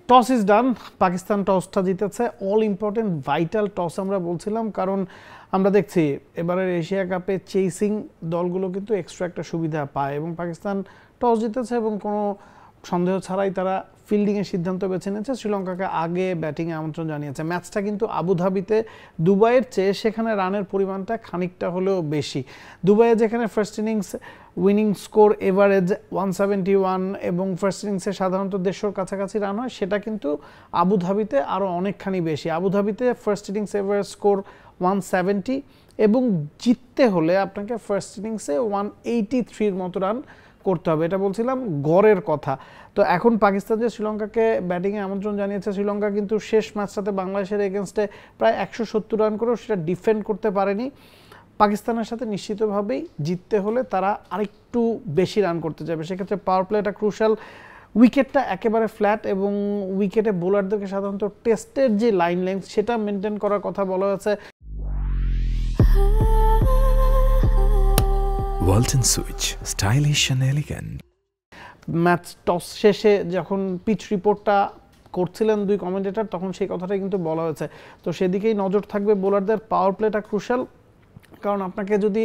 Toss is done, Pakistan টসটা জিতেছে। All important vital toss আমরা বলছিলাম, কারণ আমরা দেখছি এবারের এশিয়া কাপে চেসিং দলগুলো কিন্তু এক্সট্রা একটা সুবিধা পায়, এবং পাকিস্তান টস জিতেছে এবং কোনো সন্দেহ ছাড়াই তারা ফিল্ডিংয়ের সিদ্ধান্ত বেছে নিয়েছে, শ্রীলঙ্কাকে আগে ব্যাটিংয়ে আমন্ত্রণ জানিয়েছে। ম্যাচটা কিন্তু আবুধাবিতে, দুবাইয়ের চেয়ে সেখানে রানের পরিমাণটা খানিকটা হলেও বেশি। দুবাইয়ে যেখানে first innings winning score average 171 এবং ফার্স্ট ইনিংসে সাধারণত 150-র কাছাকাছি রান হয়, সেটা কিন্তু আবুধাবিতে আরও অনেকখানি বেশি। আবুধাবিতে ফার্স্ট ইনিংস এভারেজ স্কোর 170 এবং জিততে হলে আপনাকে ফার্স্ট ইনিংসে 183-র মতো রান করতে হবে, এটা বলছিলাম গড়ের কথা। তো এখন পাকিস্তান যে শ্রীলঙ্কাকে ব্যাটিংয়ে আমন্ত্রণ জানিয়েছে, শ্রীলঙ্কা কিন্তু শেষ ম্যাচটাতে বাংলাদেশের এগেনস্টে প্রায় 170 রান করেও সেটা ডিফেন্ড করতে পারেনি। পাকিস্তানের সাথে নিশ্চিতভাবেই জিততে হলে তারা আরেকটু বেশি রান করতে যাবে, সেক্ষেত্রে পাওয়ার প্লেটা ক্রুশাল। উইকেটটা একেবারে ফ্ল্যাট এবং উইকেটে বোলারদেরকে সাধারণত টেস্টের যে লাইন লেন্থ সেটা মেনটেন করার কথা বলা হয়েছে। Walton Switch, stylish and elegant. Match toss শেষে যখন পিচ রিপোর্টটা করছিলেন দুই কমেন্টেটর, তখন সেই কথাটাই কিন্তু বলা হয়েছে। তো সেদিকেই নজর থাকবে বোলারদের। পাওয়ার প্লেটা ক্রুশাল, কারণ আপনাকে যদি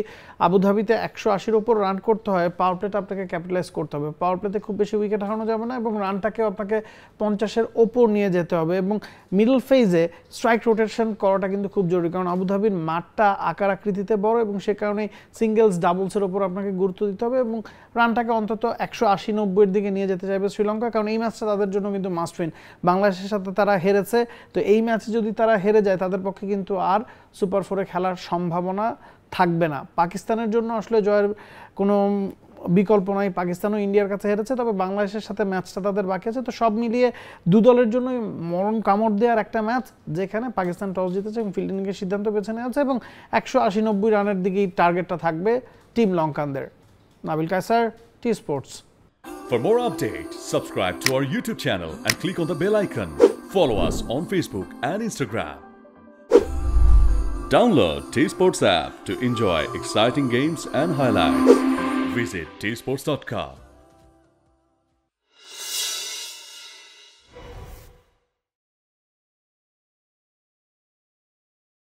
আবুধাবিতে 180-র ওপর রান করতে হয়, পাওয়ার প্লেটা আপনাকে ক্যাপিটালাইজ করতে হবে। পাওয়ার প্লেতে খুব বেশি উইকেট হারানো যাবে না এবং রানটাকেও আপনাকে 50-এর ওপর নিয়ে যেতে হবে, এবং মিডল ফেজে স্ট্রাইক রোটেশন করাটা কিন্তু খুব জরুরি, কারণ আবুধাবির মাঠটা আকার আকৃতিতে বড় এবং সে কারণেই সিঙ্গেলস ডাবলসের ওপর আপনাকে গুরুত্ব দিতে হবে এবং রানটাকে অন্তত 180-90-এর দিকে নিয়ে যেতে চাইবে শ্রীলঙ্কা, কারণ এই ম্যাচটা তাদের জন্য কিন্তু মাস্ট উইন। বাংলাদেশের সাথে তারা হেরেছে, তো এই ম্যাচে যদি তারা হেরে যায় তাদের পক্ষে কিন্তু আর সুপার 4-এ খেলার সম্ভাবনা থাকবে না। পাকিস্তানের জন্য আসলে জয়ের কোনো বিকল্প নাই, পাকিস্তানও ইন্ডিয়ার কাছে হেরেছে, তবে বাংলাদেশের সাথে ম্যাচটা তাদের বাকি আছে। তো সব মিলিয়ে দু দলের জন্যই মরণ কামড় দেওয়ার একটা ম্যাচ, যেখানে পাকিস্তান টস জিতেছে এবং ফিল্ডিংয়ের সিদ্ধান্ত বেছে নেওয়া এবং 180-90 রানের দিকেই টার্গেটটা থাকবে টিম লঙ্কানদের। Nabil Kaiser, T sports. For more updates, subscribe to our YouTube channel and click on the bell icon. Follow us on Facebook and Instagram. Download T-Sports app to enjoy exciting games and highlights. Visit tsports.com.